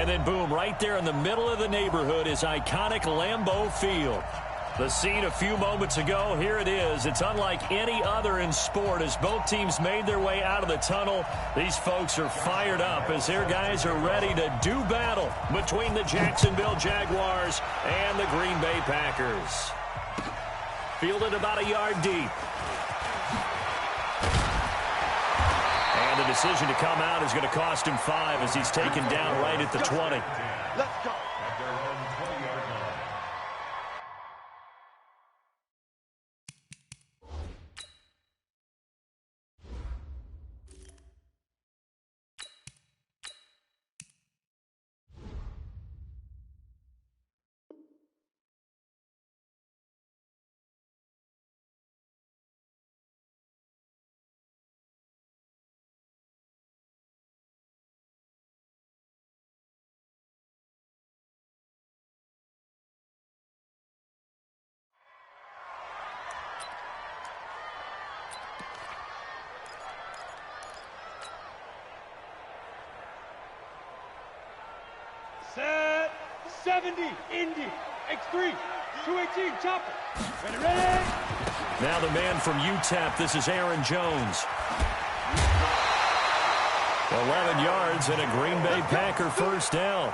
And then, boom, right there in the middle of the neighborhood is iconic Lambeau Field. The scene a few moments ago, here it is. It's unlike any other in sport as both teams made their way out of the tunnel. These folks are fired up as their guys are ready to do battle between the Jacksonville Jaguars and the Green Bay Packers. Fielded about a yard deep. And the decision to come out is going to cost him 5 as he's taken down right at the 20. Let's go. Set 70, Indy, X3, 218, chopper. Ready. Now the man from UTEP, this is Aaron Jones. 11 yards and a Green Bay Packer first down.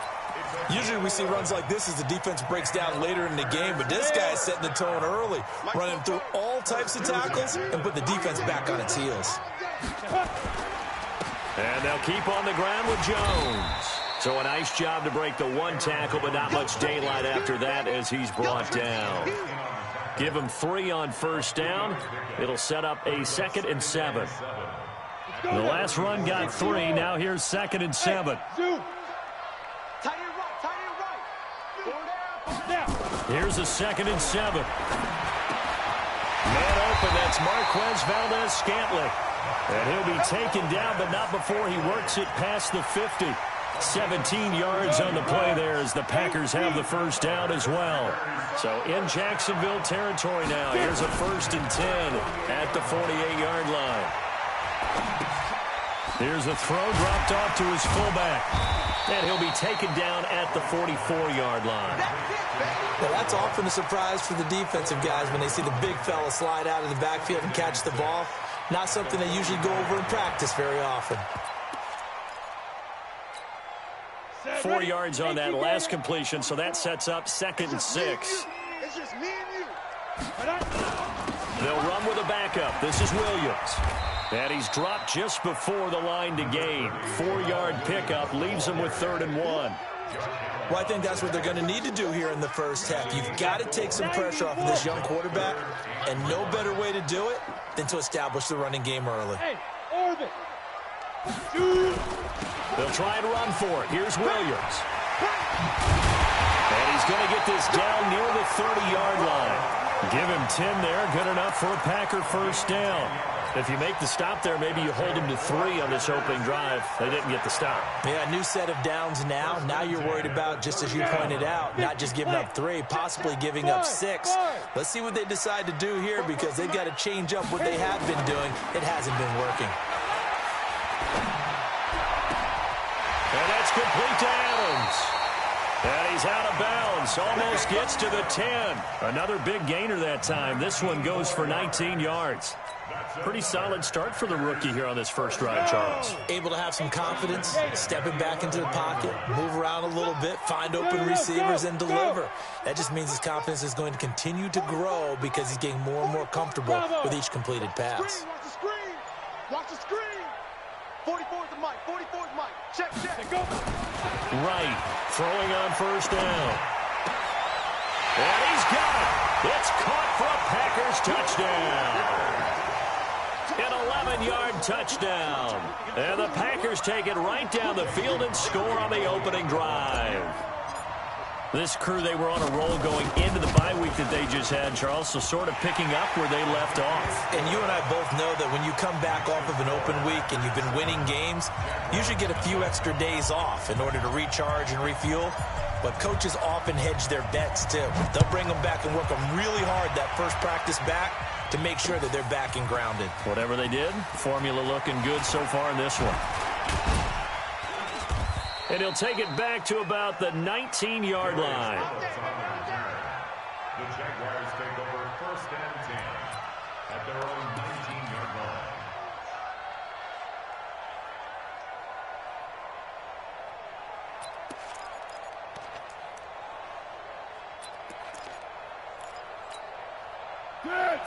Usually we see runs like this as the defense breaks down later in the game, but this guy is setting the tone early, running through all types of tackles and put the defense back on its heels. And they'll keep on the ground with Jones. So a nice job to break the one tackle, but not much daylight after that as he's brought down. Give him 3 on first down. It'll set up a 2nd and 7. The last run got 3. Now here's 2nd and 7. Here's a 2nd and 7. Man open, that's Marquez Valdez-Scantling. And he'll be taken down, but not before he works it past the 50. 17 yards on the play there as the Packers have the first down as well. So in Jacksonville territory now. Here's a 1st and 10 at the 48-yard line. Here's a throw dropped off to his fullback. And he'll be taken down at the 44-yard line. Now that's often a surprise for the defensive guys when they see the big fella slide out of the backfield and catch the ball. Not something they usually go over in practice very often. 4 yards on that last completion, so that sets up 2nd and 6. It's just me and you. They'll run with a backup. This is Williams. And he's dropped just before the line to gain. 4-yard pickup leaves him with 3rd and 1. Well, I think that's what they're going to need to do here in the first half. You've got to take some pressure off of this young quarterback, and no better way to do it than to establish the running game early. Hey, orbit. They'll try and run for it. Here's Williams. And he's going to get this down near the 30-yard line. Give him 10 there. Good enough for a Packer first down. If you make the stop there, maybe you hold them to 3 on this opening drive. They didn't get the stop. Yeah, new set of downs now. Now you're worried about, just as you pointed out, not just giving up 3, possibly giving up 6. Let's see what they decide to do here because they've got to change up what they have been doing. It hasn't been working. And that's complete to Adams. And he's out of bounds. Almost gets to the 10. Another big gainer that time. This one goes for 19 yards. Pretty solid start for the rookie here on this first drive, Charles. Able to have some confidence, stepping back into the pocket, move around a little bit, find open receivers, and deliver. That just means his confidence is going to continue to grow because he's getting more and more comfortable with each completed pass. Watch the screen. Watch the screen. 44 is the mic. 44 is mic. Check. Go. Right. Throwing on first down. And he's got it. It's caught for a Packers touchdown. An 11-yard touchdown. And the Packers take it right down the field and score on the opening drive. This crew, they were on a roll going into the bye week that they just had, Charles, so sort of picking up where they left off. And you and I both know that when you come back off of an open week and you've been winning games, you should get a few extra days off in order to recharge and refuel. But coaches often hedge their bets, too. They'll bring them back and work them really hard that first practice back to make sure that they're back and grounded. Whatever they did, formula looking good so far in this one. And he'll take it back to about the 19-yard line. The Jaguars take over 1st and 10 at their own 19-yard line.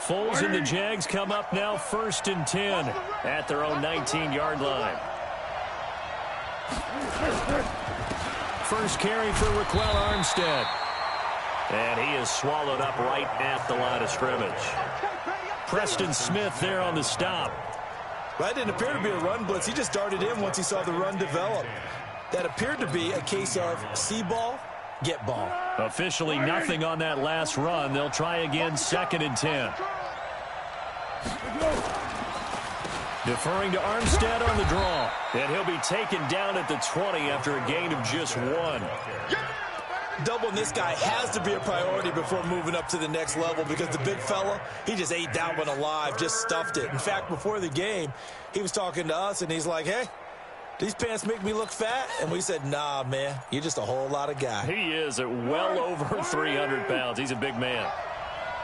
Foles and the Jags come up now 1st and 10 at their own 19-yard line. First carry for Raquel Armstead. And he is swallowed up right at the line of scrimmage. Preston Smith there on the stop. That didn't appear to be a run blitz. He just darted in once he saw the run develop. That appeared to be a case of see ball, get ball. Officially nothing on that last run. They'll try again 2nd and 10. Deferring to Armstead on the draw. And he'll be taken down at the 20 after a gain of just 1. Doubling this guy has to be a priority before moving up to the next level because the big fella, he just ate that one alive, just stuffed it. In fact, before the game, he was talking to us, and he's like, hey, these pants make me look fat? And we said, nah, man, you're just a whole lot of guy. He is at well over 300 pounds. He's a big man.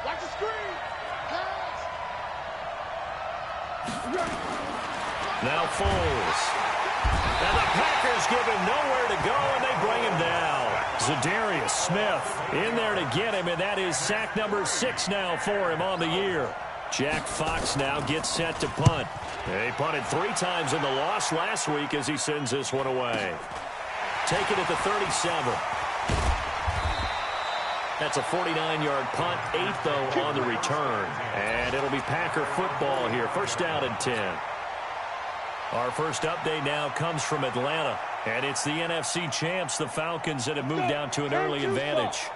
Watch the screen. Now Foles. And the Packers give him nowhere to go, and they bring him down. Zadarius Smith in there to get him, and that is sack number 6 now for him on the year. Jack Fox now gets set to punt. He punted 3 times in the loss last week as he sends this one away. Take it at the 37. That's a 49-yard punt, 8 though on the return. And it'll be Packer football here, 1st down and 10. Our first update now comes from Atlanta, and it's the NFC champs, the Falcons, that have moved down to an early advantage.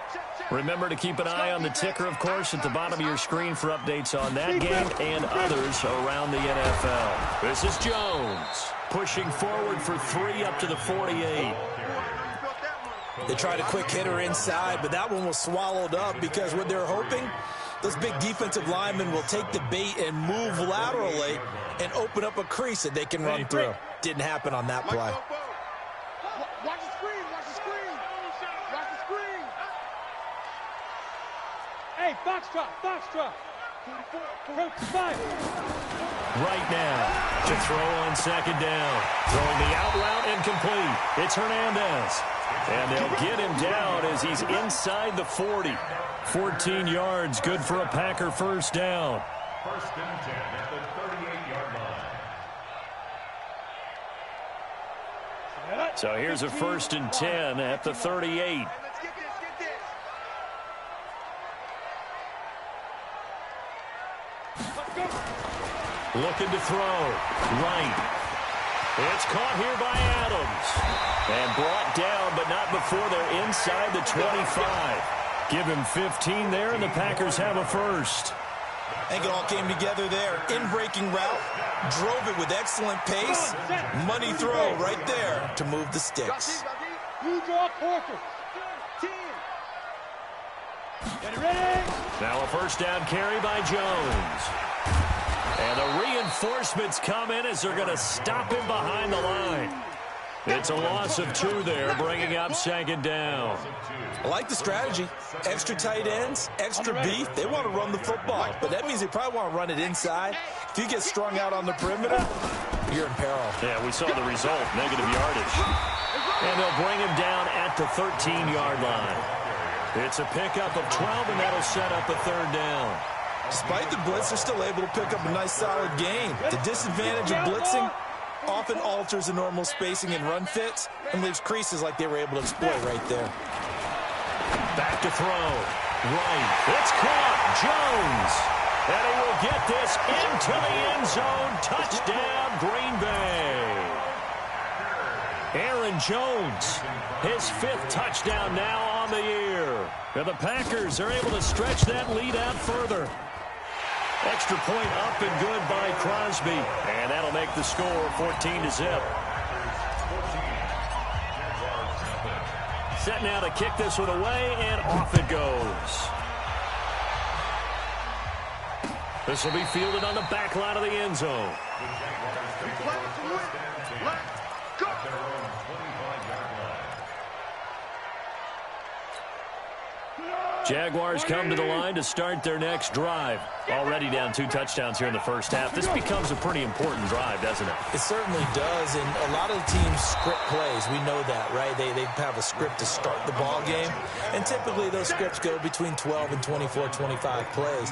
Remember to keep an eye on the ticker, of course, at the bottom of your screen for updates on that game and others around the NFL. This is Jones pushing forward for 3 up to the 48. They tried a quick hitter inside, but that one was swallowed up because what they're hoping, those big defensive linemen will take the bait and move laterally and open up a crease that they can run through. Didn't happen on that play. Watch the screen. Watch the screen. Watch the screen. Hey, box drop. Approach the 5. Right now to throw on 2nd down. Throwing the out route incomplete. It's Hernandez. And they'll get him down as he's inside the 40. 14 yards, good for a Packer 1st down. 1st and 10 at the 38-yard line. So here's a 1st and 10 at the 38. Let's get this. Let's go. Looking to throw. Right. It's caught here by Adams. And brought down, but not before they're inside the 25. Give him 15 there, and the Packers have a 1st. I think it all came together there. In-breaking route, drove it with excellent pace. Money throw right there to move the sticks. You draw quarters. 10. Get it ready. Now a 1st down carry by Jones. And the reinforcements come in as they're going to stop him behind the line. It's a loss of 2 there, bringing up 2nd down. I like the strategy. Extra tight ends, extra beef. They want to run the football, but that means they probably want to run it inside. If you get strung out on the perimeter, you're in peril. Yeah, we saw the result, negative yardage. And they'll bring him down at the 13-yard line. It's a pickup of 12, and that'll set up a 3rd down. Despite the blitz, they're still able to pick up a nice solid gain. The disadvantage of blitzing often alters the normal spacing and run fits and leaves creases like they were able to exploit right there. Back to throw. Right. It's caught. Jones. And he will get this into the end zone. Touchdown, Green Bay. Aaron Jones, his 5th touchdown now on the year. And the Packers are able to stretch that lead out further. Extra point up and good by Crosby. And that'll make the score 14-0. Set now to kick this one away, and off it goes. This will be fielded on the back line of the end zone. Let's go. Jaguars come to the line to start their next drive. Already down 2 touchdowns here in the first half. This becomes a pretty important drive, doesn't it? It certainly does, and a lot of the teams script plays. We know that, right? They have a script to start the ball game, and typically those scripts go between 12 and 24, 25 plays.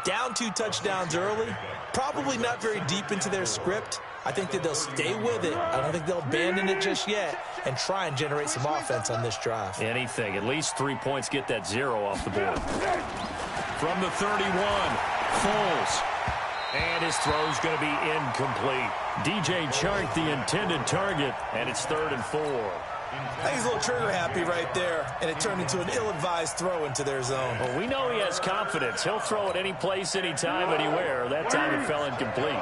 Down 2 touchdowns early, probably not very deep into their script. I think that they'll stay with it. I don't think they'll abandon it just yet and try and generate some offense on this drive. Anything. At least 3 points, get that 0 off the board. From the 31, Foles. And his throw's going to be incomplete. DJ Chark, the intended target, and it's 3rd and 4. I think he's a little trigger happy right there, and it turned into an ill-advised throw into their zone. Well, we know he has confidence. He'll throw it any place, anytime, anywhere. That time it fell incomplete.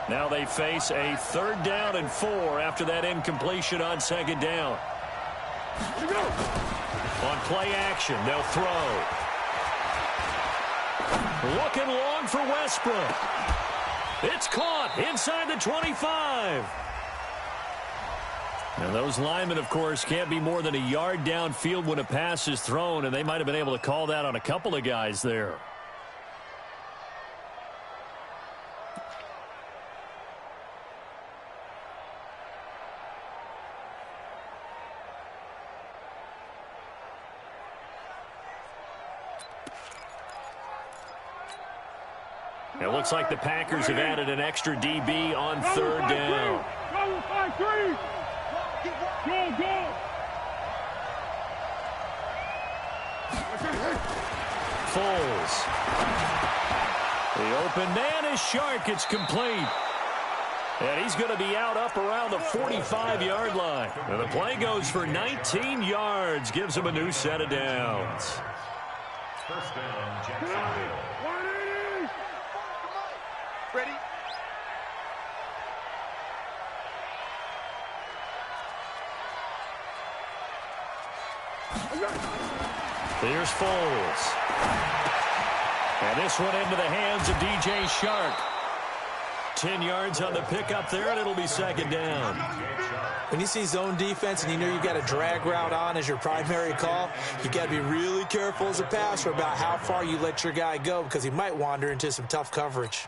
Now they face a 3rd down and 4 after that incompletion on 2nd down. On play action, they'll throw. Looking long for Westbrook. It's caught inside the 25. And those linemen, of course, can't be more than a yard downfield when a pass is thrown, and they might have been able to call that on a couple of guys there. It looks like the Packers have added an extra DB on 3rd down. Foles. The open man is Shark. It's complete. And he's going to be out up around the 45-yard line. And the play goes for 19 yards. Gives him a new set of downs. 1st down, Jacksonville. Ready? Here's Foles. And this one into the hands of DJ Shark. 10 yards on the pickup there, and it'll be 2nd down. When you see zone defense and you know you've got a drag route on as your primary call, you've got to be really careful as a passer about how far you let your guy go because he might wander into some tough coverage.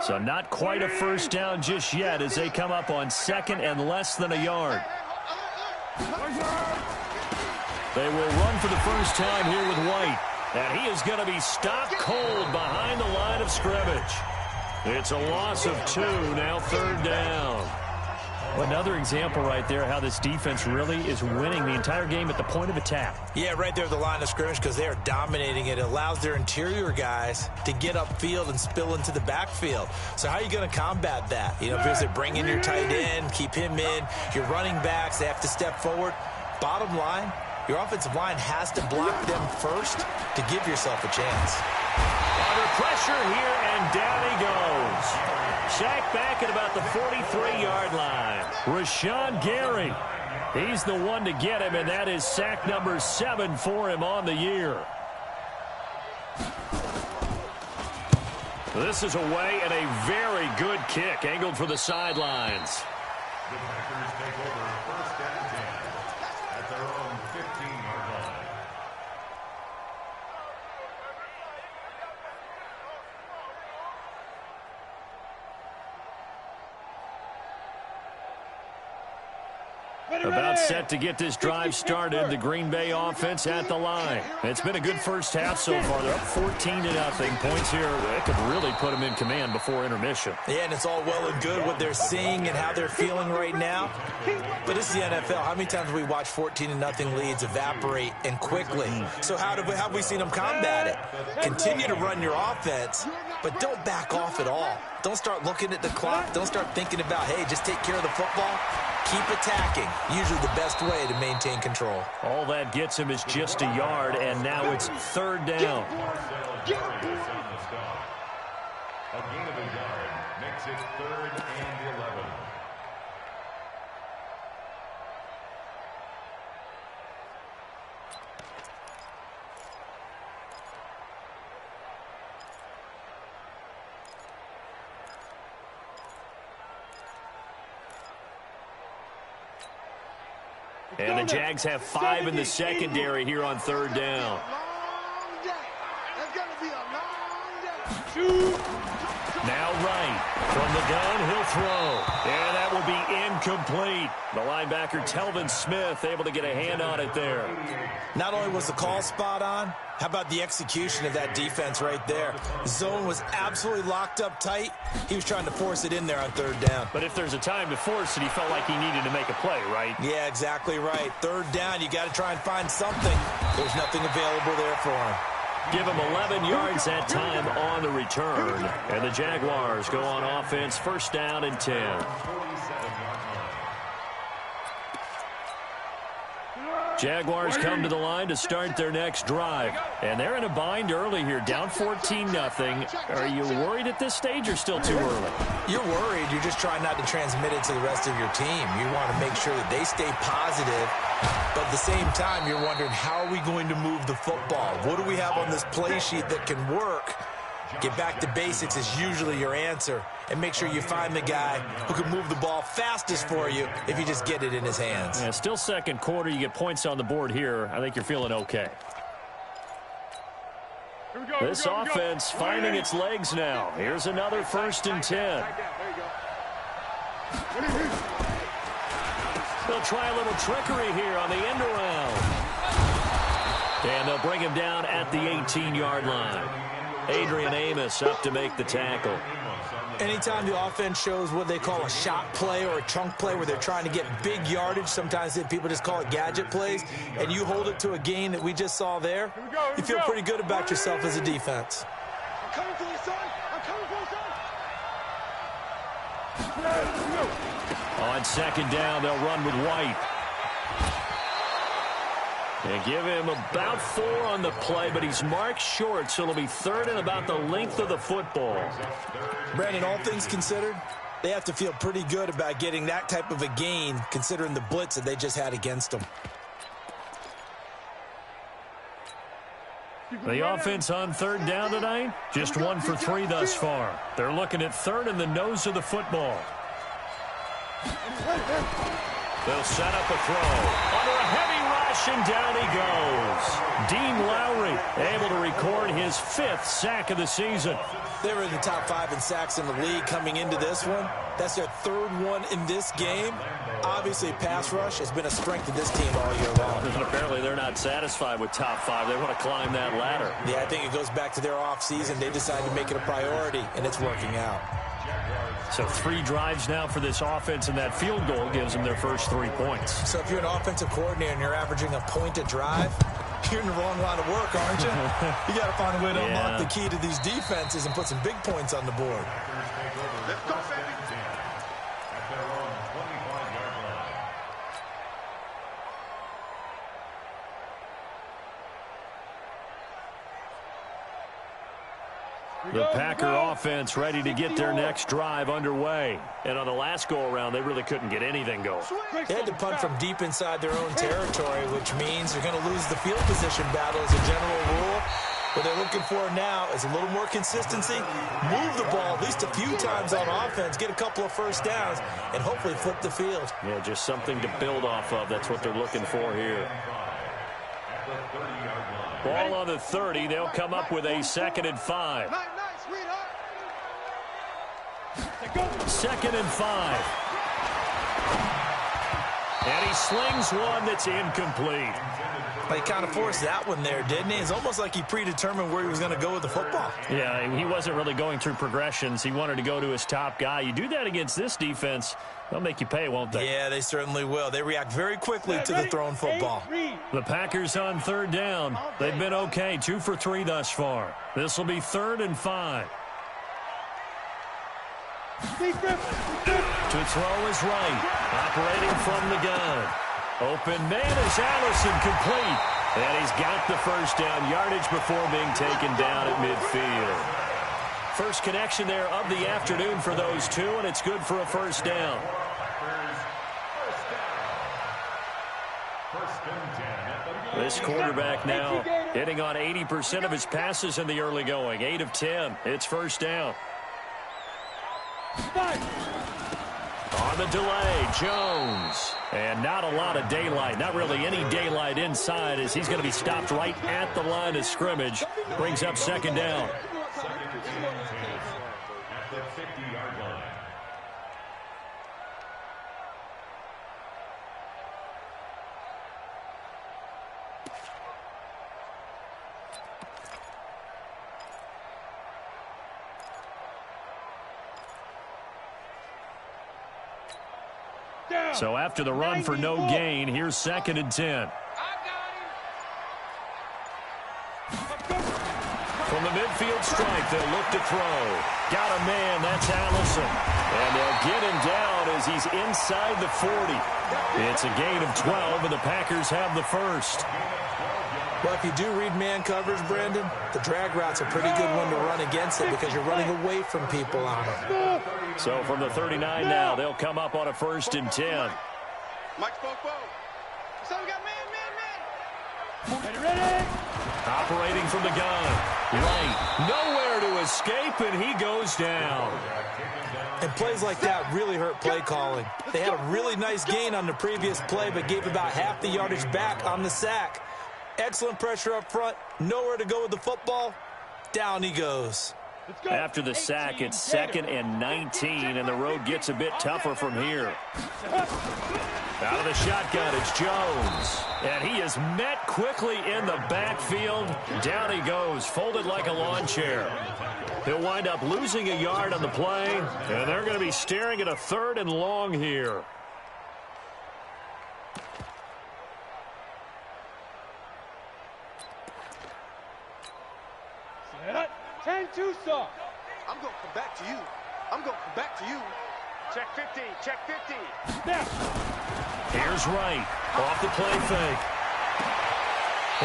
So not quite a 1st down just yet as they come up on 2nd and less than a yard. They will run for the first time here with White. And he is going to be stopped cold behind the line of scrimmage. It's a loss of 2, now 3rd down. Well, another example right there how this defense really is winning the entire game at the point of attack. Yeah, right there at the line of scrimmage because they are dominating it. It allows their interior guys to get upfield and spill into the backfield. So how are you going to combat that? You know, if they bring in your tight end, keep him in, your running backs, they have to step forward. Bottom line, your offensive line has to block them first to give yourself a chance. Under pressure here, and down he goes. Sacked back at about the 43-yard line. Rashawn Gary. He's the one to get him, and that is sack number 7 for him on the year. This is away and a very good kick angled for the sidelines. The Packers take over 1st and 10 at their own 15-yard line. About set to get this drive started. The Green Bay offense at the line. It's been a good first half so far. They're up 14-0. Points here that could really put them in command before intermission. Yeah, and it's all well and good what they're seeing and how they're feeling right now. But this is the NFL. How many times have we watched 14-0 leads evaporate and quickly? So how have we seen them combat it? Continue to run your offense, but don't back off at all. Don't start looking at the clock. Don't start thinking about, hey, just take care of the football. Keep attacking. Usually the best way to maintain control. All that gets him is just a yard, and now it's 3rd down. A gain of a yard makes it 3rd and 11. And the Jags have 5 in the secondary here on third down. Now right. From the gun, he'll throw. And that will be incomplete. The linebacker, Telvin Smith, able to get a hand on it there. Not only was the call spot on, how about the execution of that defense right there? The zone was absolutely locked up tight. He was trying to force it in there on third down. But if there's a time to force it, he felt like he needed to make a play, right? Yeah, exactly right. Third down, you got to try and find something. There's nothing available there for him. Give him 11 yards that time on the return. And the Jaguars go on offense, first down and 10. Jaguars come to the line to start their next drive. And they're in a bind early here, down 14-0. Are you worried at this stage or still too early? You're worried. You're just trying not to transmit it to the rest of your team. You want to make sure that they stay positive. But at the same time, you're wondering, how are we going to move the football? What do we have on this play sheet that can work? Get back to basics is usually your answer. And make sure you find the guy who can move the ball fastest for you if you just get it in his hands. Yeah, still second quarter. You get points on the board here. I think you're feeling okay. This offense finding its legs now. Here's another first and 10. They'll try a little trickery here on the end around. And they'll bring him down at the 18-yard line. Adrian Amos up to make the tackle. Anytime the offense shows what they call a shot play or a chunk play where they're trying to get big yardage, sometimes people just call it gadget plays, and you hold it to a gain that we just saw there, you feel pretty good about yourself as a defense. I'm coming for you, son. I'm coming for you, son. On second down, they'll run with White. They give him about 4 on the play, but he's marked short, so it'll be third and about the length of the football. Brandon, all things considered, they have to feel pretty good about getting that type of a gain, considering the blitz that they just had against them. The offense on third down tonight, just 1 for 3 thus far. They're looking at third in the nose of the football. They'll set up a throw. Under a heavy rush, and down he goes. Dean Lowry able to record his 5th sack of the season. They were in the top 5 in sacks in the league coming into this one. That's their 3rd one in this game. Obviously, pass rush has been a strength of this team all year long. And apparently, they're not satisfied with top 5. They want to climb that ladder. Yeah, I think it goes back to their offseason. They decided to make it a priority, and it's working out. So 3 drives now for this offense, and that field goal gives them their first 3 points. So if you're an offensive coordinator and you're averaging a point a drive, you're in the wrong line of work, aren't you? You got to find a way to unlock the key to these defenses and put some big points on the board. Let's go, baby. The Packer offense ready to get their next drive underway. And on the last go-around, they really couldn't get anything going. They had to punt from deep inside their own territory, which means they're going to lose the field position battle as a general rule. What they're looking for now is a little more consistency, move the ball at least a few times on offense, get a couple of first downs, and hopefully flip the field. Yeah, just something to build off of. That's what they're looking for here. Ball on the 30. They'll come up with a 2nd and 5. 2nd and 5. And he slings one that's incomplete. But he kind of forced that one there, didn't he? It's almost like he predetermined where he was going to go with the football. Yeah, he wasn't really going through progressions. He wanted to go to his top guy. You do that against this defense, they'll make you pay, won't they? Yeah, they certainly will. They react very quickly to the thrown football. The Packers on third down. They've been okay, 2 for 3 thus far. This will be 3rd and 5. To throw is right. Operating from the gun. Open man is Allison, complete. And he's got the first down yardage before being taken down at midfield. First connection there of the afternoon for those 2, and it's good for a first down. This quarterback now hitting on 80% of his passes in the early going. 8 of 10. It's first down. On the delay, Jones. And not a lot of daylight, not really any daylight inside, as he's going to be stopped right at the line of scrimmage. Brings up second down. Second and 10 at the 50-yard line. So after the run for no gain, here's second and 10. From the midfield stripe, they'll look to throw. Got a man, that's Allison. And they'll get him down as he's inside the 40. It's a gain of 12, and the Packers have the first. Well, if you do read man coverage, Brandon, the drag route's a pretty good one to run against it because you're running away from people on it. So from the 39 now, they'll come up on a first and 10. Mike spoke. So we got man. Ready? Operating from the gun. Right. Nowhere to escape, and he goes down. And plays like that really hurt play calling. They had a really nice gain on the previous play, but gave about half the yardage back on the sack. Excellent pressure up front. Nowhere to go with the football. Down he goes. After the sack, it's second and 19, and the road gets a bit tougher from here. Out of the shotgun, it's Jones. And he is met quickly in the backfield. Down he goes, folded like a lawn chair. He'll wind up losing a yard on the play, and they're going to be staring at a third and long here. Set. 10-2 soft. I'm going to come back to you. Check 15. Snap. Here's Wright off the play fake.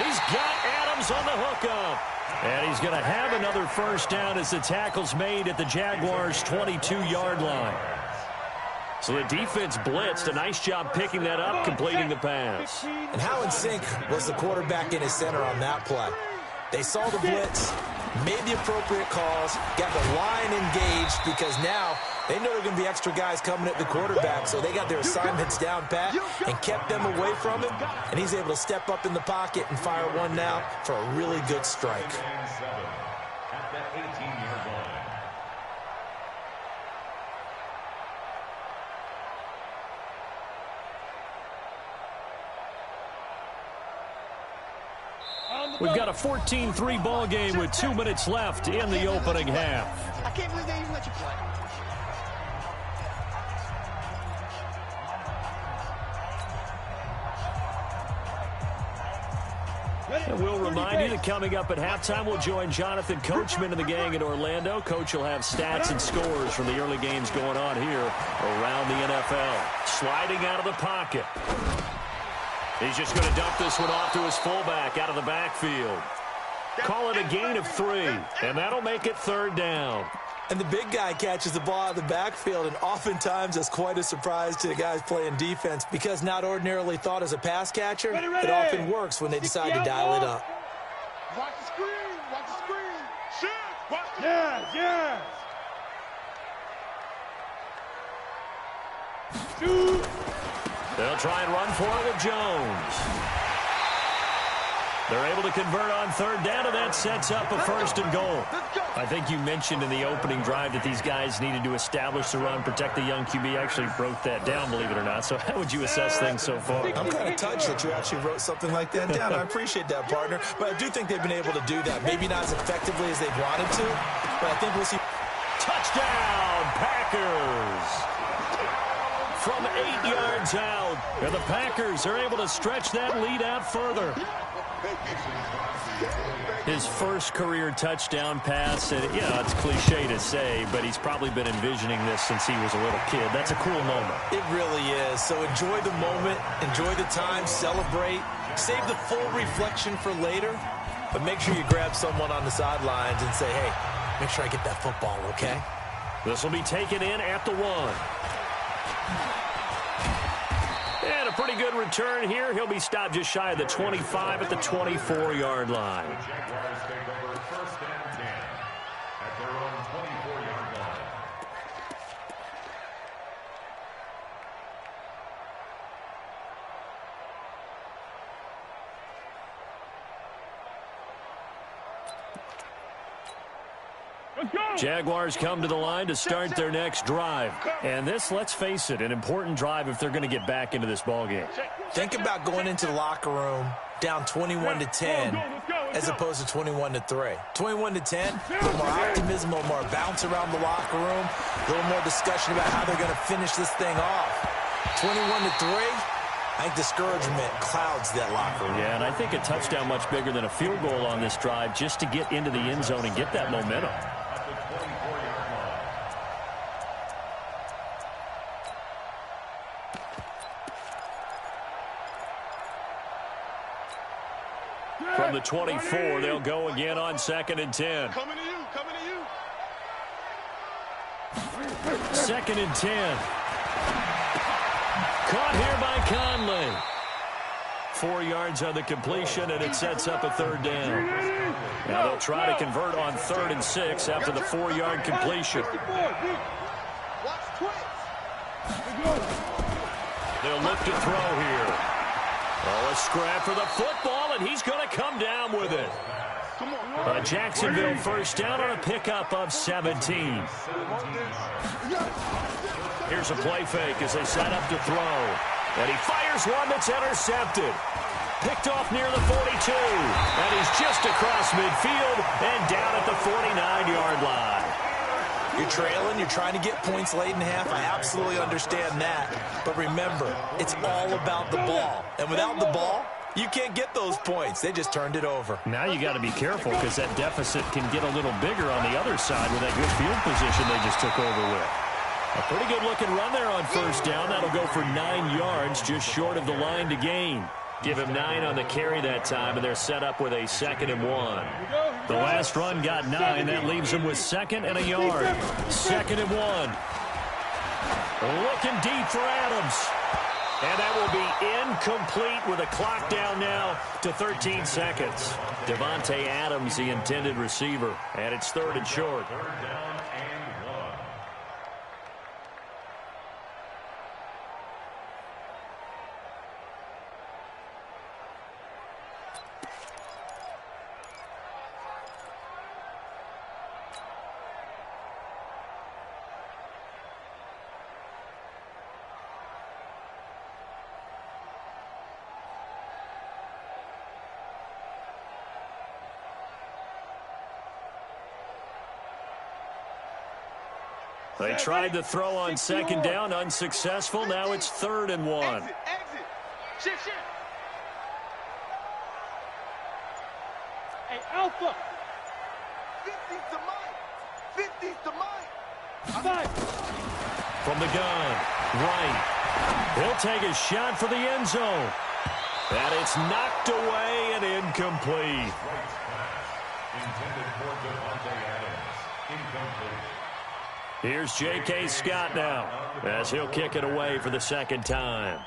He's got Adams on the hookup. And he's going to have another first down as the tackle's made at the Jaguars' 22-yard line. So the defense blitzed. A nice job picking that up, completing the pass. And how in sync was the quarterback in his center on that play? They saw the blitz, made the appropriate calls, got the line engaged because now they know there are going to be extra guys coming at the quarterback, so they got their assignments down pat and kept them away from him, and he's able to step up in the pocket and fire one now for a really good strike. At the 18-yard line. We've got a 14-3 ball game with 2 minutes left in the opening half. I can't believe they even let you play. And we'll remind you that coming up at halftime, we'll join Jonathan Coachman and the gang in Orlando. Coach will have stats and scores from the early games going on here around the NFL. Sliding out of the pocket. He's just going to dump this one off to his fullback out of the backfield. Call it a gain of 3, and that'll make it third down. And the big guy catches the ball out of the backfield, and oftentimes that's quite a surprise to the guys playing defense because not ordinarily thought as a pass catcher, it often works when they decide to dial it up. Watch the screen. Shit, watch the Yes. Shoot. They'll try and run for it with Jones. They're able to convert on third down, and that sets up a first and goal. I think you mentioned in the opening drive that these guys needed to establish the run, protect the young QB. Actually broke that down, believe it or not. So how would you assess things so far? I'm kind of touched that you actually wrote something like that down. I appreciate that, partner. But I do think they've been able to do that. Maybe not as effectively as they've wanted to, but I think we'll see. Touchdown, Packers! From 8 yards out, and the Packers are able to stretch that lead out further. His first career touchdown pass, and it's cliche to say, but he's probably been envisioning this since he was a little kid. That's a cool moment. It really is. So enjoy the moment, enjoy the time, celebrate, save the full reflection for later, but make sure you grab someone on the sidelines and say, hey, make sure I get that football, okay? This will be taken in at the 1. And a pretty good return here. He'll be stopped just shy of the 25 at the 24-yard line. The Jaguars take over first and 10 at their own 24-yard line. Jaguars come to the line to start their next drive. And this, let's face it, an important drive if they're going to get back into this ballgame. Think about going into the locker room down 21-10 as opposed to 21-3. 21-10, a little more optimism, a little more bounce around the locker room, a little more discussion about how they're going to finish this thing off. 21-3. I think discouragement clouds that locker room. Yeah, and I think a touchdown much bigger than a field goal on this drive just to get into the end zone and get that momentum. From the 24, they'll go again on 2nd and 10. Coming to you, coming to you. 2nd and 10. Caught here by Conley. 4 yards on the completion, and it sets up a 3rd down. Now they'll try to convert on 3rd and 6 after the 4-yard completion. Watch twins. They'll look to throw here. Oh, a scrap for the football, and he's going to come down with it. Come on. A Jacksonville first down on a pickup of 17. Here's a play fake as they set up to throw. And he fires one that's intercepted. Picked off near the 42. And he's just across midfield and down at the 49-yard line. You're trailing, you're trying to get points late in half. I absolutely understand that. But remember, it's all about the ball. And without the ball, you can't get those points. They just turned it over. Now you got to be careful because that deficit can get a little bigger on the other side with that good field position they just took over with. A pretty good-looking run there on first down. That'll go for 9 yards, just short of the line to gain. Give him 9 on the carry that time, and they're set up with a 2nd and 1. The last run got 9. That leaves them with 2nd and a yard. 2nd and 1. Looking deep for Adams. And that will be incomplete with a clock down now to 13 seconds. Devontae Adams, the intended receiver. And it's 3rd and short. They tried to throw on 2nd down, unsuccessful. Now it's 3rd and 1. Exit, exit. Shift, shift. Hey, Alpha. 50's to Mike. 50's to Mike. Five. From the gun, right. He'll take a shot for the end zone. And it's knocked away and incomplete. Intended for Devontae Adams. Incomplete. Here's J.K. Scott now as he'll kick it away for the 2nd time.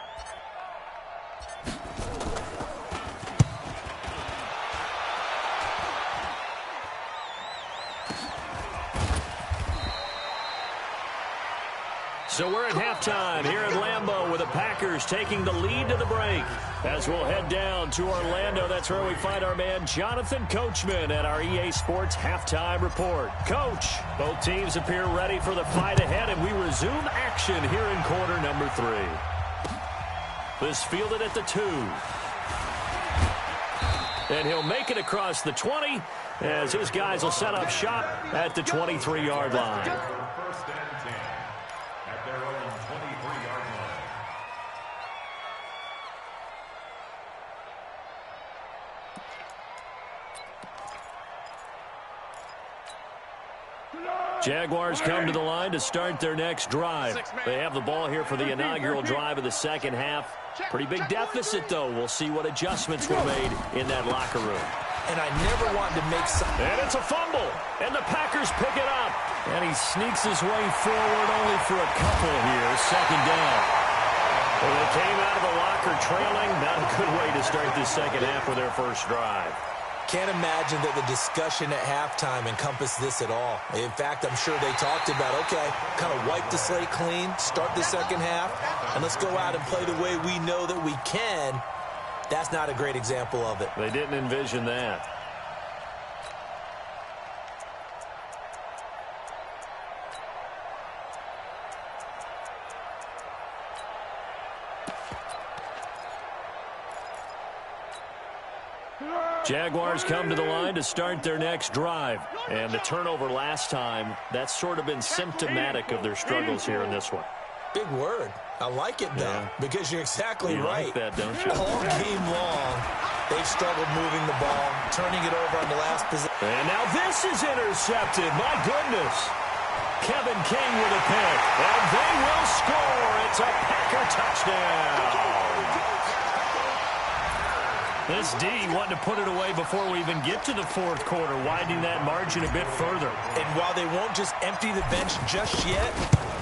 So we're at halftime here at Lambeau with the Packers taking the lead to the break. As we'll head down to Orlando, that's where we find our man Jonathan Coachman at our EA Sports Halftime Report. Coach, both teams appear ready for the fight ahead, and we resume action here in quarter number 3. This fielded at the 2. And he'll make it across the 20 as his guys will set up shop at the 23-yard line. First and 10 at their own 23-yard line. Jaguars come to the line to start their next drive. They have the ball here for the inaugural drive of the 2nd half. Pretty big deficit, though. We'll see what adjustments were made in that locker room. And I never want to make some... And it's a fumble, and the Packers pick it up. And he sneaks his way forward only for a couple here. 2nd down. Well, they came out of the locker trailing. Not a good way to start this 2nd half with their first drive. Can't imagine that the discussion at halftime encompassed this at all. In fact, I'm sure they talked about, okay, kind of wipe the slate clean, start the 2nd half, and let's go out and play the way we know that we can. That's not a great example of it. They didn't envision that. Jaguars come to the line to start their next drive. And the turnover last time, that's sort of been symptomatic of their struggles here in this one. Big word. I like it, though, because you're exactly right. Like that, don't you? All game long, they've struggled moving the ball, turning it over on the last possession. And now this is intercepted. My goodness. Kevin King with a pick. And they will score. It's a Packer touchdown. This D wanting to put it away before we even get to the fourth quarter, widening that margin a bit further. And while they won't just empty the bench just yet,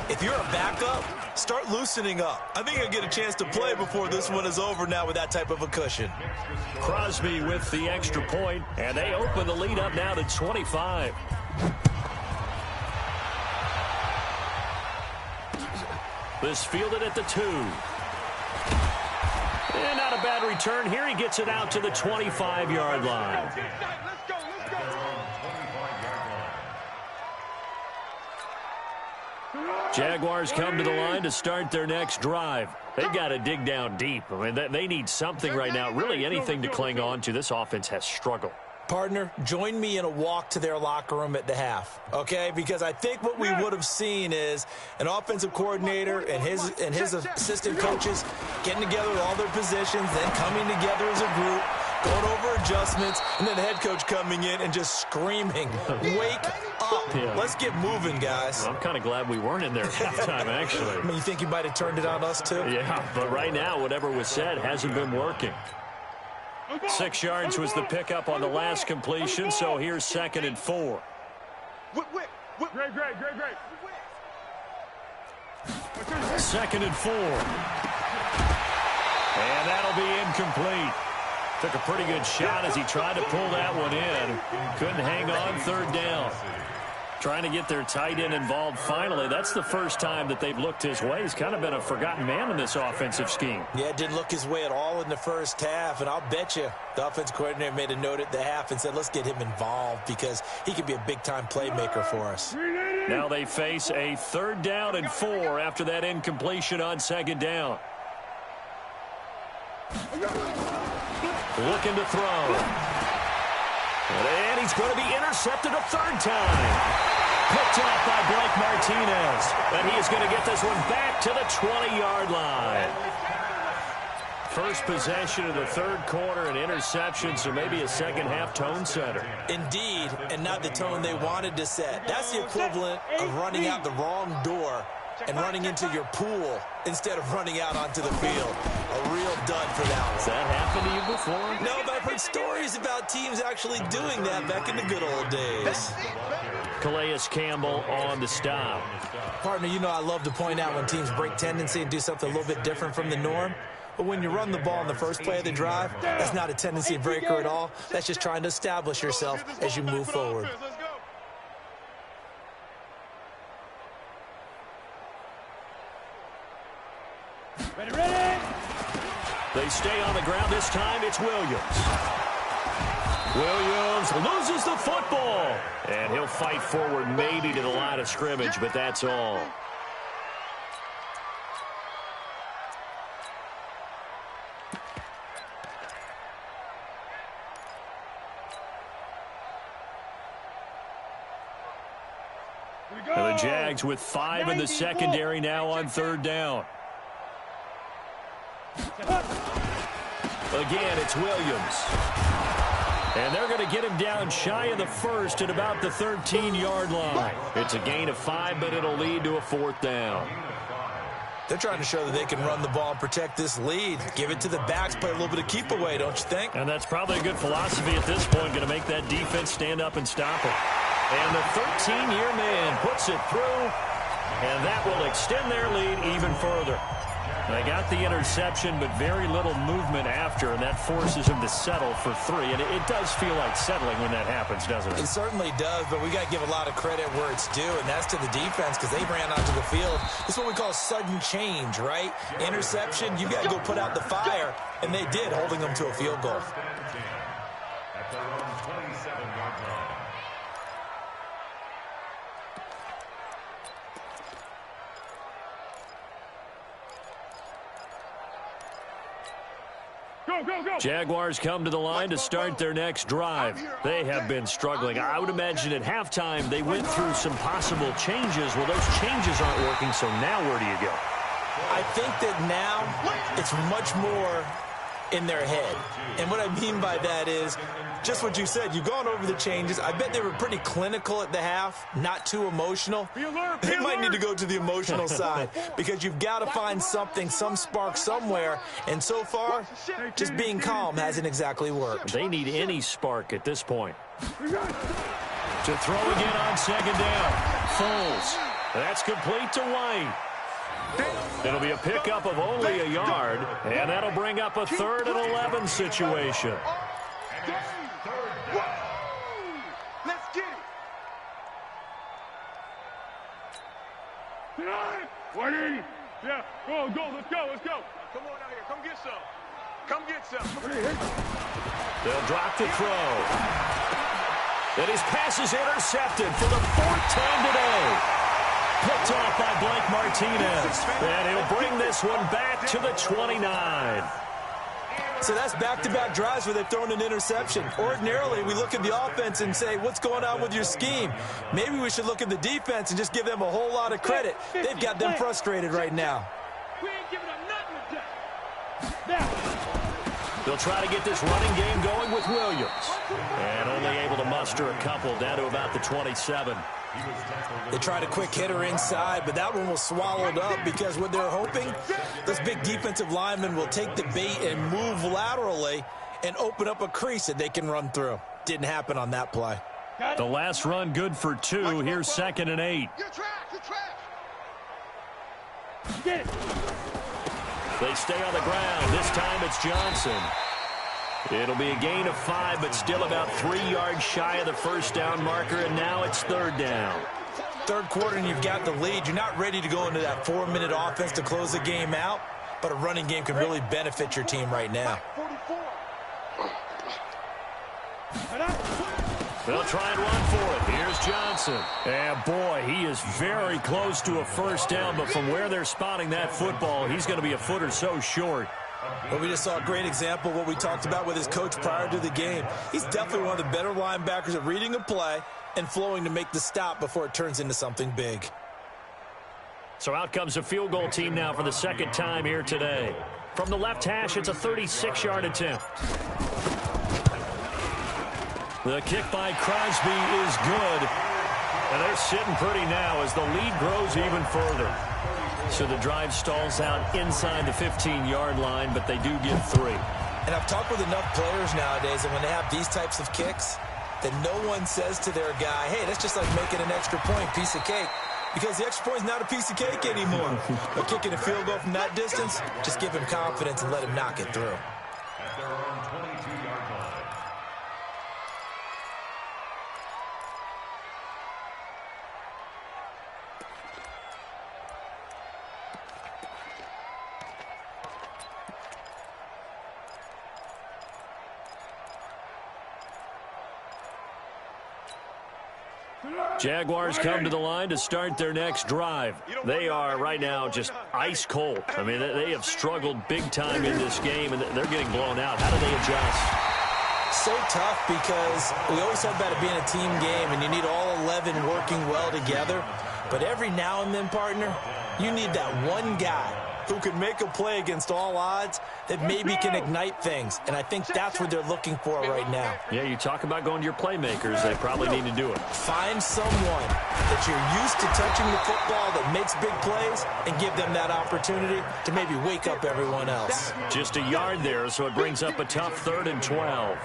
if you're a backup, start loosening up. I think you'll get a chance to play before this one is over now with that type of a cushion. Crosby with the extra point, and they open the lead up now to 25. This fielded at the 2. And not a bad return here. He gets it out to the 25-yard line. Jaguars come to the line to start their next drive. They've got to dig down deep. I mean, they need something right now, really anything to cling on to. This offense has struggled. Partner, join me in a walk to their locker room at the half, okay? Because I think what we would have seen is an offensive coordinator and his assistant coaches getting together with all their positions, then coming together as a group, going over adjustments, and then the head coach coming in and just screaming, wake up. Yeah. Let's get moving, guys. Well, I'm kind of glad we weren't in there at halftime, actually. I mean, you think you might have turned it on us, too? Yeah, but right now, whatever was said hasn't been working. 6 yards was the pickup on the last completion, so here's 2nd and 4. Great. 2nd and 4. And that'll be incomplete. Took a pretty good shot as he tried to pull that one in. Couldn't hang on 3rd down. Trying to get their tight end involved finally. That's the first time that they've looked his way. He's kind of been a forgotten man in this offensive scheme. Yeah, it didn't look his way at all in the first half, and I'll bet you the offensive coordinator made a note at the half and said, let's get him involved because he could be a big-time playmaker for us. Now they face a 3rd down and 4 after that incompletion on 2nd down. Looking to throw. And he's going to be intercepted a 3rd time. Picked off by Blake Martinez. And he is going to get this one back to the 20-yard line. First possession of the 3rd quarter, an interception, so maybe a second-half tone setter. Indeed, and not the tone they wanted to set. That's the equivalent of running out the wrong door and running into your pool instead of running out onto the field. A real dud for that one. Has that happened to you before? No, but I've heard stories about teams actually doing that back in the good old days. Calais Campbell on the stop. Partner, you know I love to point out when teams break tendency and do something a little bit different from the norm. But when you run the ball in the first play of the drive, that's not a tendency breaker at all. That's just trying to establish yourself as you move forward. Ready. They stay on the ground. This time it's Williams. Williams loses the football. And he'll fight forward maybe to the line of scrimmage, but that's all. And the Jags with 5 in the secondary now on 3rd down. Again, it's Williams. And they're going to get him down shy of the 1st at about the 13-yard line. It's a gain of 5, but it'll lead to a 4th down. They're trying to show that they can run the ball and protect this lead. Give it to the backs, play a little bit of keep away, don't you think? And that's probably a good philosophy at this point, going to make that defense stand up and stop it. And the 13-year man puts it through, and that will extend their lead even further. They got the interception, but very little movement after, and that forces him to settle for 3. And it does feel like settling when that happens, doesn't it? It certainly does, but we got to give a lot of credit where it's due, and that's to the defense because they ran onto the field. This is what we call sudden change, right? Interception, you got to go put out the fire, and they did, holding them to a field goal. At their own 27-yard line. Go. Jaguars come to the line to start their next drive. They have been struggling. I would imagine at halftime they went through some possible changes. Well, those changes aren't working, so now where do you go? I think that now it's much more in their head. And what I mean by that is just what you said. You've gone over the changes. I bet they were pretty clinical at the half, not too emotional. They might need to go to the emotional side because you've got to find something, some spark somewhere. And so far, just being calm hasn't exactly worked. They need any spark at this point. To throw again on second down. Foles. That's complete to White. It'll be a pickup of only a yard, and that'll bring up a 3rd and 11 situation. Let's get it. Wait. Yeah, go, let's go. Come on out here, come get some. Come get some. They'll drop the throw. And his pass is intercepted for the 4th time today. Picked off by Blake Martinez. And he'll bring this one back to the 29. So that's back-to-back drives where they've thrown an interception. Ordinarily, we look at the offense and say, what's going on with your scheme? Maybe we should look at the defense and just give them a whole lot of credit. They've got them frustrated right now. We ain't giving up nothing with that. They'll try to get this running game going with Williams. And only able to muster a couple down to about the 27. They tried a quick hitter inside, but that one was swallowed up because what they're hoping, those big defensive linemen will take the bait and move laterally and open up a crease that they can run through. Didn't happen on that play. The last run good for 2. Here's 2nd and 8. You're trash. Get it. They stay on the ground. This time it's Johnson. It'll be a gain of 5, but still about 3 yards shy of the first down marker, and now it's 3rd down. Third quarter and you've got the lead. You're not ready to go into that 4-minute offense to close the game out, but a running game can really benefit your team right now. 44. They'll try and run for it. Here's Johnson. And boy, he is very close to a first down, but from where they're spotting that football, he's going to be a foot or so short. Well, we just saw a great example of what we talked about with his coach prior to the game. He's definitely one of the better linebackers at reading a play and flowing to make the stop before it turns into something big. So out comes a field goal team now for the 2nd time here today. From the left hash, it's a 36-yard attempt. The kick by Crosby is good. And they're sitting pretty now as the lead grows even further. So the drive stalls out inside the 15-yard line, but they do get 3. And I've talked with enough players nowadays, and when they have these types of kicks, that no one says to their guy, hey, that's just like making an extra point, piece of cake. Because the extra point is not a piece of cake anymore. But kicking a field goal from that distance, just give him confidence and let him knock it through. At their own 22-yard line. Jaguars come to the line to start their next drive. They are right now just ice cold. I mean, they have struggled big time in this game, and they're getting blown out. How do they adjust? So tough because we always talk about it being a team game, and you need all 11 working well together. But every now and then, partner, you need that one guy who can make a play against all odds that maybe can ignite things. And I think that's what they're looking for right now. Yeah, you talk about going to your playmakers. They probably need to do it. Find someone that you're used to touching the football that makes big plays and give them that opportunity to maybe wake up everyone else. Just a yard there, so it brings up a tough 3rd and 12.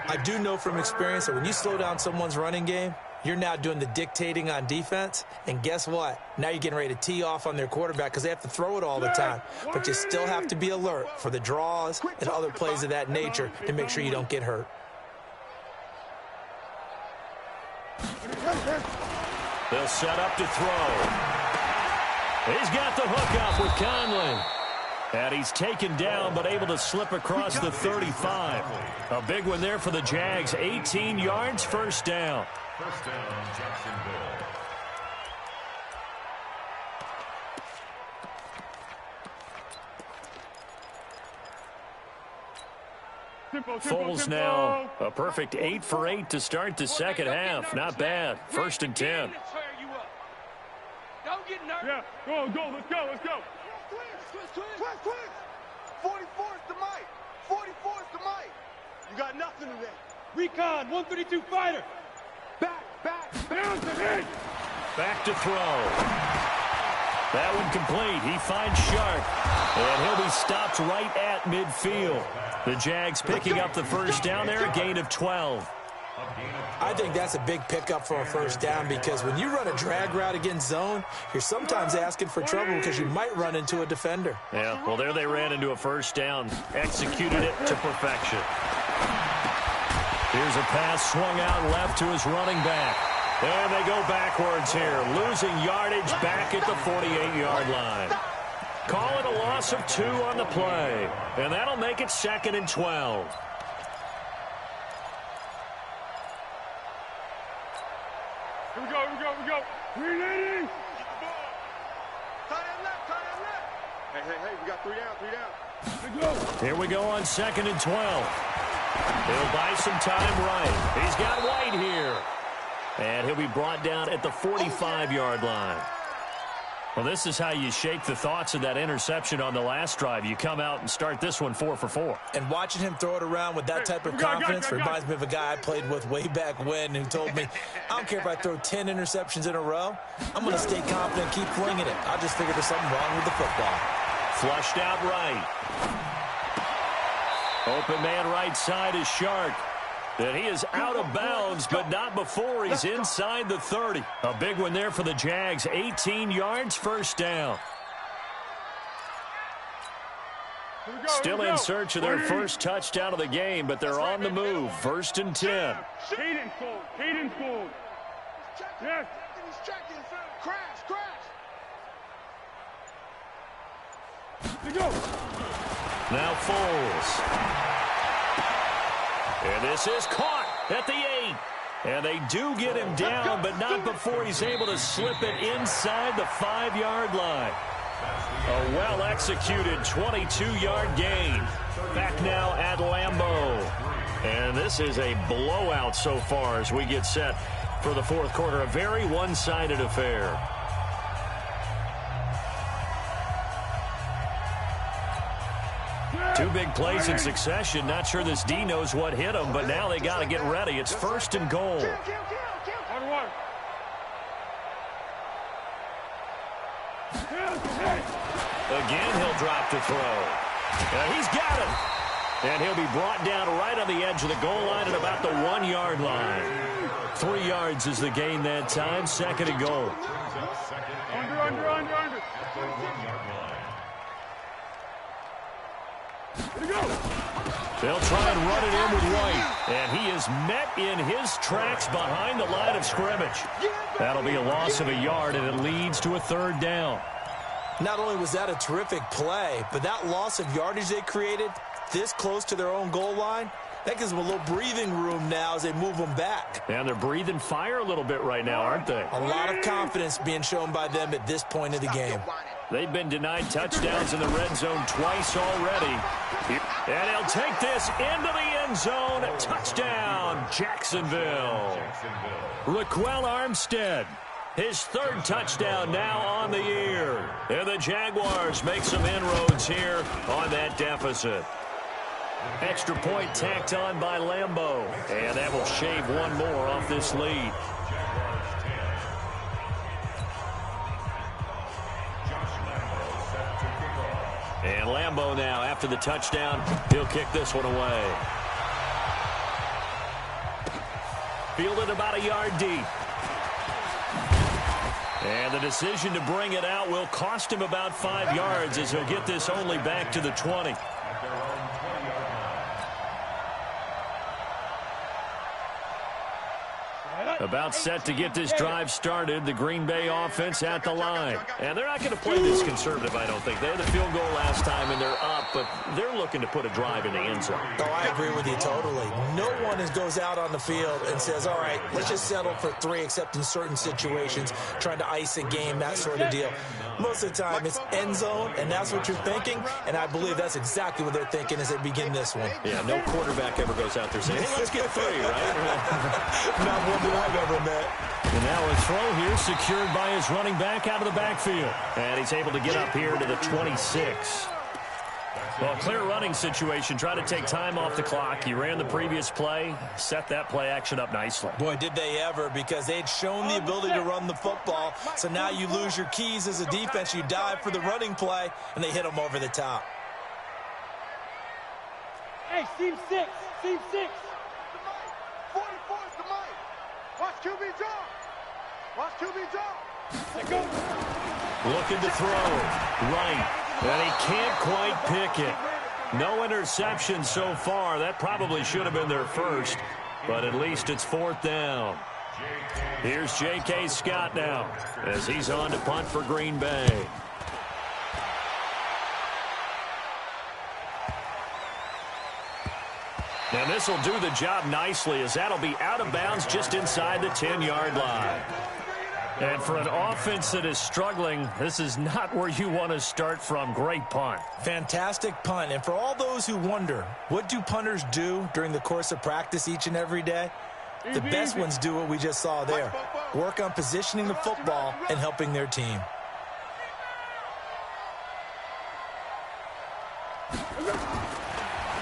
I do know from experience that when you slow down someone's running game, you're now doing the dictating on defense, and guess what? Now you're getting ready to tee off on their quarterback because they have to throw it all the time. But you still have to be alert for the draws and other plays of that nature to make sure you don't get hurt. They'll set up to throw. He's got the hook up with Conley. And he's taken down, but able to slip across the 35. A big one there for the Jags. 18 yards, first down. First down, Jacksonville. Foles now a perfect 8 for 8 to start the second half. Not bad. 1st and 10. Don't get nervous. Yeah, go, let's go. Twins. 44 is the mic. 44 is the mic. You got nothing in there. Recon, 132 fighter. Back. Down to hit. Back to throw. That one complete. He finds Sharp. And he'll be stopped right at midfield. The Jags picking up the first down there, a gain of 12. I think that's a big pickup for a first down because when you run a drag route against zone, you're sometimes asking for trouble because you might run into a defender. Yeah, well, there they ran into a first down. Executed it to perfection. Here's a pass swung out left to his running back. And they go backwards here, losing yardage back at the 48-yard line. Call it a loss of 2 on the play. And that'll make it 2nd and 12. Here we go. Reloading. Tight end left. Hey, we got 3 down. Let's go. Here we go on 2nd and 12. He'll buy some time right. He's got White here. And he'll be brought down at the 45-yard line. Well, this is how you shake the thoughts of that interception on the last drive. You come out and start this one 4 for 4. And watching him throw it around with that type of confidence reminds me of a guy I played with way back when who told me, I don't care if I throw 10 interceptions in a row. I'm going to stay confident and keep flinging it. I just figured there's something wrong with the football. Flushed out right. Open man right side is Shark. And he is out of bounds, but not before he's inside the 30. A big one there for the Jags. 18 yards, first down. Still in search of their first touchdown of the game, but they're on the move. 1st and 10. Caden's goal. Yes. He's checking. Crash. Let's go. Now Foles. And this is caught at the 8. And they do get him down, but not before he's able to slip it inside the 5-yard line. A well-executed 22-yard gain. Back now at Lambeau. And this is a blowout so far as we get set for the 4th quarter. A very one-sided affair. Two big plays in succession. Not sure this D knows what hit him, but now they got to get ready. It's 1st and goal. Again, he'll drop to throw. He's got him. And he'll be brought down right on the edge of the goal line at about the 1-yard line. 3 yards is the gain that time. 2nd and goal. Under. They'll try and run it in with White. And he is met in his tracks behind the line of scrimmage. That'll be a loss of a yard, and it leads to a 3rd down. Not only was that a terrific play, but that loss of yardage they created this close to their own goal line, that gives them a little breathing room now as they move them back. And they're breathing fire a little bit right now, aren't they? A lot of confidence being shown by them at this point of the game. They've been denied touchdowns in the red zone twice already. And he'll take this into the end zone. Touchdown, Jacksonville. Raquel Armstead, his 3rd touchdown now on the year. And the Jaguars make some inroads here on that deficit. Extra point tacked on by Lambeau. And that will shave one more off this lead. And Lambeau now, after the touchdown, he'll kick this one away. Fielded about a yard deep. And the decision to bring it out will cost him about 5 yards as he'll get this only back to the 20. About set to get this drive started. The Green Bay offense at the line. And they're not going to play this conservative, I don't think. They had the field goal last time, and they're up, but they're looking to put a drive in the end zone. Oh, I agree with you totally. No one goes out on the field and says, all right, let's just settle for 3, except in certain situations, trying to ice a game, that sort of deal. Most of the time, it's end zone, and that's what you're thinking, and I believe that's exactly what they're thinking as they begin this one. Yeah, no quarterback ever goes out there saying, hey, let's get 3, right? Not one that I've ever met. And now a throw here secured by his running back out of the backfield. And he's able to get up here to the 26. Well, clear running situation. Try to take time off the clock. He ran the previous play, set that play action up nicely. Boy, did they ever, because they had shown the ability to run the football. So now you lose your keys as a defense. You dive for the running play, and they hit them over the top. Hey, seam 6. Seam 6. 44 is the mic. Watch QB draw. Watch QB draw. Let go. Looking to throw. Right. And he can't quite pick it. No interception so far. That probably should have been their first. But at least it's 4th down. Here's J.K. Scott now as he's on to punt for Green Bay. Now this will do the job nicely, as that'll be out of bounds just inside the 10-yard line. And for an offense that is struggling, this is not where you want to start from. Great punt. Fantastic punt. And for all those who wonder, what do punters do during the course of practice each and every day? The best ones do what we just saw there. Work on positioning the football and helping their team.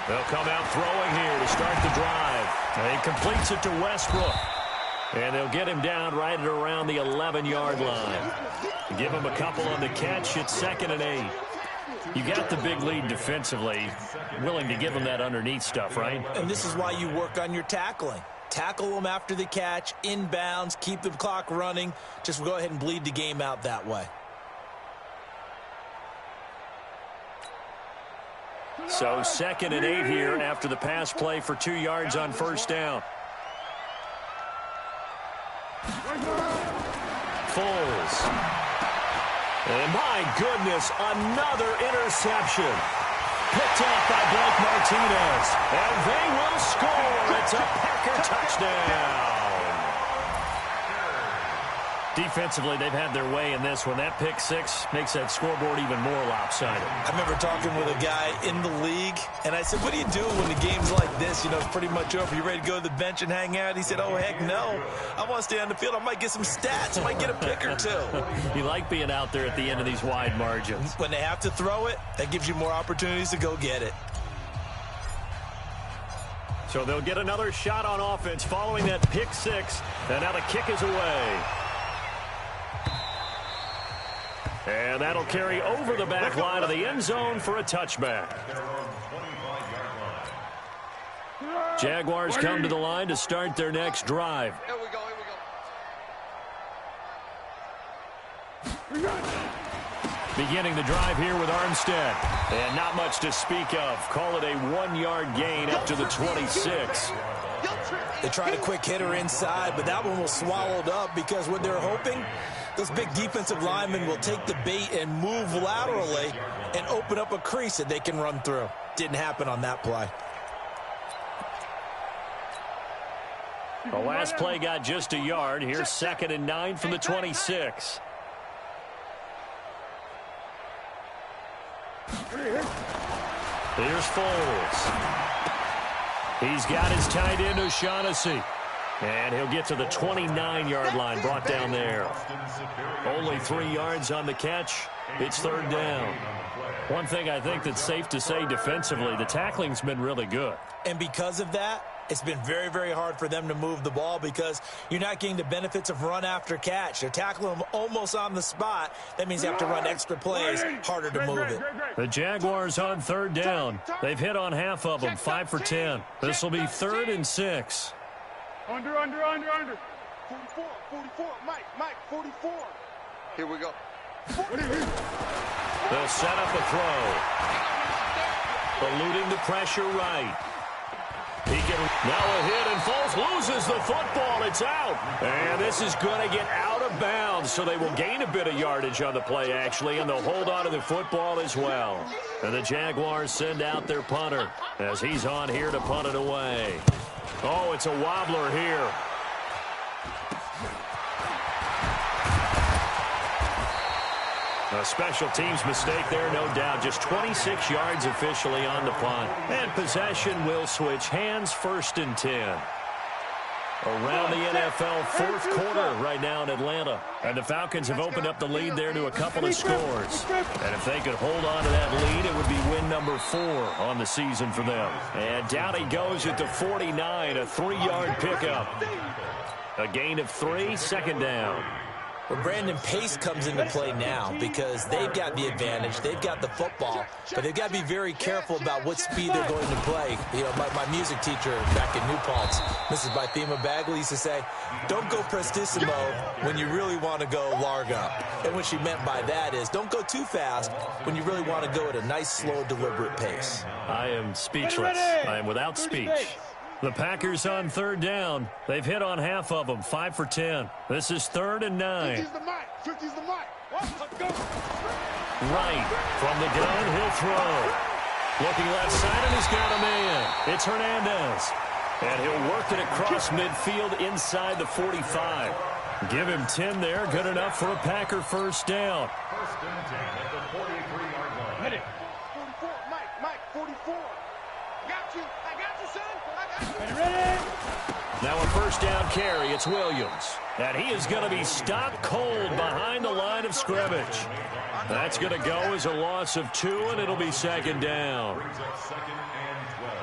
They'll come out throwing here to start the drive. And he completes it to Westbrook. And they'll get him down right at around the 11-yard line. Give him a couple on the catch. It's 2nd and 8. You got the big lead defensively. Willing to give him that underneath stuff, right? And this is why you work on your tackling. Tackle them after the catch, inbounds, keep the clock running. Just go ahead and bleed the game out that way. So 2nd and 8 here after the pass play for 2 yards on 1st down. Foles. And my goodness, another interception. Picked off by Blake Martinez. And they will score. It's a Packer touchdown. Defensively, they've had their way in this one. That pick 6 makes that scoreboard even more lopsided. I remember talking with a guy in the league, and I said, what do you do when the game's like this? You know, it's pretty much over. You ready to go to the bench and hang out? He said, oh, heck no. I want to stay on the field. I might get some stats. I might get a pick or 2. You like being out there at the end of these wide margins. When they have to throw it, that gives you more opportunities to go get it. So they'll get another shot on offense following that pick 6. And now the kick is away. And that'll carry over the back line of the end zone for a touchback. Jaguars come to the line to start their next drive. Here we go. Beginning the drive here with Armstead. And not much to speak of. Call it a 1-yard gain up to the 26. They tried a quick hitter inside, but that one was swallowed up because what they're hoping, those big defensive linemen will take the bait and move laterally and open up a crease that they can run through. Didn't happen on that play. The last play got just a yard. Here's 2nd and 9 from the 26. Here's Foles. He's got his tight end, O'Shaughnessy. And he'll get to the 29-yard line, brought down there. Only 3 yards on the catch. It's 3rd down. One thing I think that's safe to say defensively, the tackling's been really good. And because of that, it's been very, very hard for them to move the ball because you're not getting the benefits of run after catch. They're tackling them almost on the spot. That means they have to run extra plays, harder to move it. The Jaguars on 3rd down. They've hit on half of them, 5 for 10. This will be 3rd and 6. Under. 44, Mike, 44. Here we go. They'll set up a throw. Eluding the pressure right. He gets Now a hit, and Foles loses the football. It's out. And this is going to get out of bounds, so they will gain a bit of yardage on the play, actually, and they'll hold on to the football as well. And the Jaguars send out their punter as he's on here to punt it away. Oh, it's a wobbler here. A special teams mistake there, no doubt. Just 26 yards officially on the punt. And possession will switch hands, 1st and 10. Around the NFL fourth quarter right now in Atlanta. And the Falcons have opened up the lead there to a couple of scores. And if they could hold on to that lead, it would be win number 4 on the season for them. And down he goes at the 49, a 3-yard pickup. A gain of 3, 2nd down. Well, Brandon, pace comes into play now because they've got the advantage. They've got the football, but they've got to be very careful about what speed they're going to play. You know, my music teacher back in New Paltz, Mrs. Bythema Bagley, used to say, don't go prestissimo when you really want to go largo. And what she meant by that is don't go too fast when you really want to go at a nice, slow, deliberate pace. I am speechless. I am without speech. The Packers on 3rd down. They've hit on half of them, 5 for 10. This is 3rd and 9. 50's the mic. 50's the mic. Let's go. Right from the gun, he'll throw. Looking left side, and he's got a man. It's Hernandez. And he'll work it across midfield inside the 45. Give him 10 there. Good enough for a Packer 1st down. 1st and 10 at the 43-yard line. Hit it. 44, Mike, 44. Got you. I got you, son. Ready? Now a 1st down carry. It's Williams. And he is going to be stopped cold behind the line of scrimmage. That's going to go as a loss of 2, and it'll be 2nd down. Brings up 2nd and 12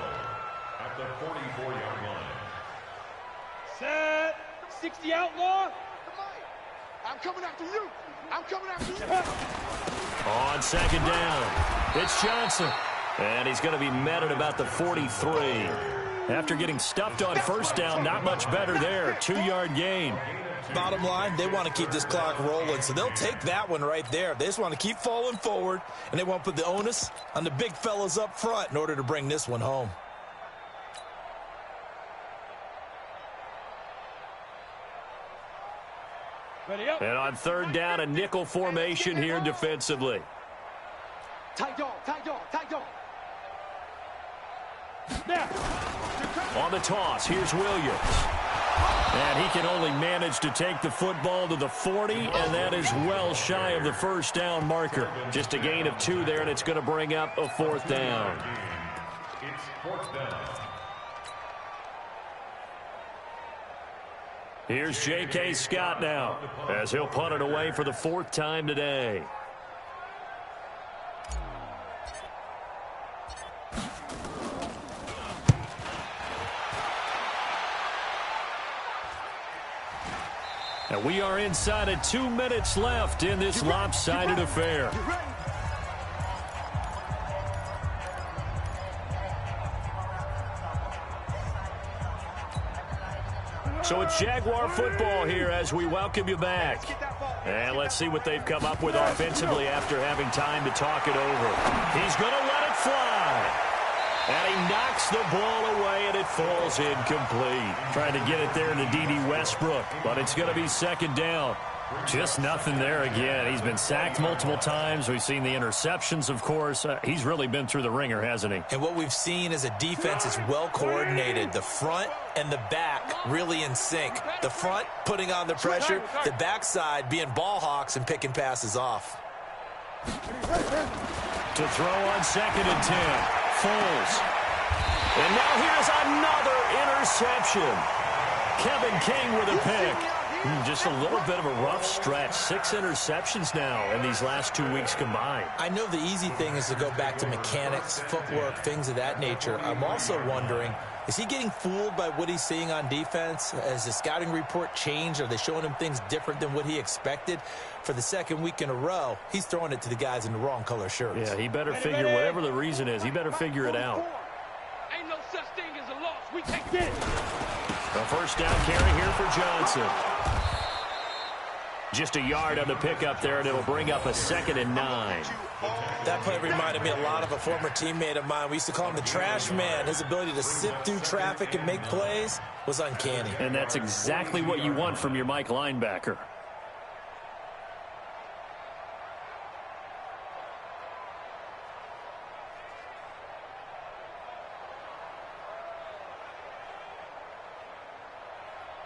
at the 44-yard line. Set. 60 outlaw. I'm coming after you. I'm coming after you. On 2nd down, it's Johnson. And he's going to be met at about the 43. After getting stuffed on 1st down, not much better there. 2-yard gain. Bottom line, they want to keep this clock rolling, so they'll take that one right there. They just want to keep falling forward, and they want to put the onus on the big fellas up front in order to bring this one home. Ready up. And on 3rd down, a nickel formation here defensively. Tight dog, tight dog, tight dog. Now. On the toss, here's Williams. And he can only manage to take the football to the 40, and that is well shy of the 1st down marker. Just a gain of 2 there, and it's going to bring up a 4th down. It's 4th down. Here's J.K. Scott now, as he'll punt it away for the 4th time today. And we are inside of 2 minutes left in this lopsided affair. So it's Jaguar football here as we welcome you back. And let's see what they've come up with offensively after having time to talk it over. He's going to let it fly. And he knocks the ball away, and it falls incomplete. Trying to get it there to D.D. Westbrook, but it's going to be 2nd down. Just nothing there again. He's been sacked multiple times. We've seen the interceptions, of course. He's really been through the ringer, hasn't he? And what we've seen is a defense that's well coordinated. The front and the back really in sync. The front putting on the pressure, the backside being ball hawks and picking passes off. To throw on 2nd and 10. Foles. And now here's another interception. Kevin King with a pick. Just a little bit of a rough stretch. 6 interceptions now in these last 2 weeks combined. I know the easy thing is to go back to mechanics, footwork, things of that nature. I'm also wondering, is he getting fooled by what he's seeing on defense? Has the scouting report changed? Are they showing him things different than what he expected? For the 2nd week in a row, he's throwing it to the guys in the wrong color shirts. Yeah, he better figure, whatever the reason is, he better figure it out. Ain't no such thing as a loss. We take it. A 1st down carry here for Johnson. Just a yard on the pickup there, and it'll bring up a 2nd and 9. That play reminded me a lot of a former teammate of mine. We used to call him the trash man. His ability to sift through traffic and make plays was uncanny. And that's exactly what you want from your Mike linebacker.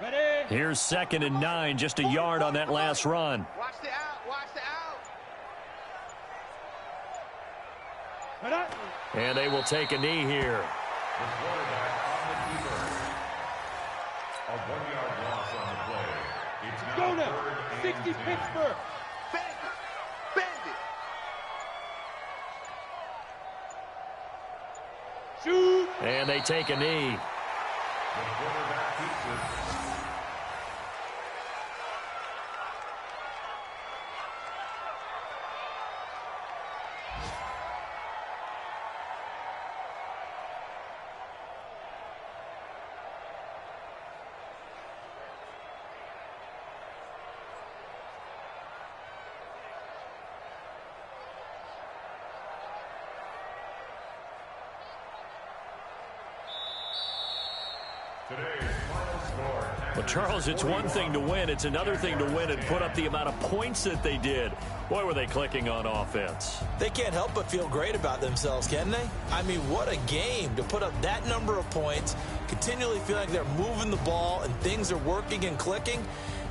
Ready? Here's 2nd and 9, just a yard on that last run. Watch the out. Watch the out. Ready? And they will take a knee here. The quarterback on the keeper. A 1-yard loss on the play. It's now Go now. 3rd and 60 10. Pittsburgh. Bend it. Bend it. Shoot. And they take a knee. The quarterback keeps it. Well, Charles, it's one thing to win. It's another thing to win and put up the amount of points that they did. Boy, were they clicking on offense. They can't help but feel great about themselves, can they? I mean, what a game to put up that number of points, continually feel like they're moving the ball and things are working and clicking.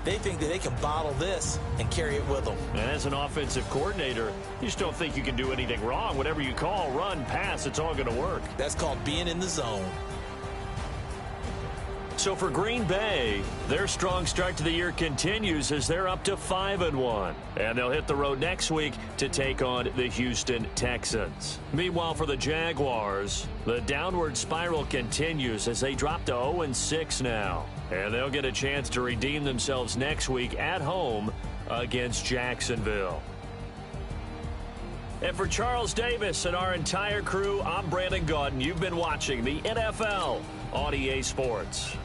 They think that they can bottle this and carry it with them. And as an offensive coordinator, you just don't think you can do anything wrong. Whatever you call, run, pass, it's all going to work. That's called being in the zone. So for Green Bay, their strong start to the year continues as they're up to 5-1. And they'll hit the road next week to take on the Houston Texans. Meanwhile, for the Jaguars, the downward spiral continues as they drop to 0-6 now. And they'll get a chance to redeem themselves next week at home against Jacksonville. And for Charles Davis and our entire crew, I'm Brandon Gaudin. You've been watching the NFL on EA Sports.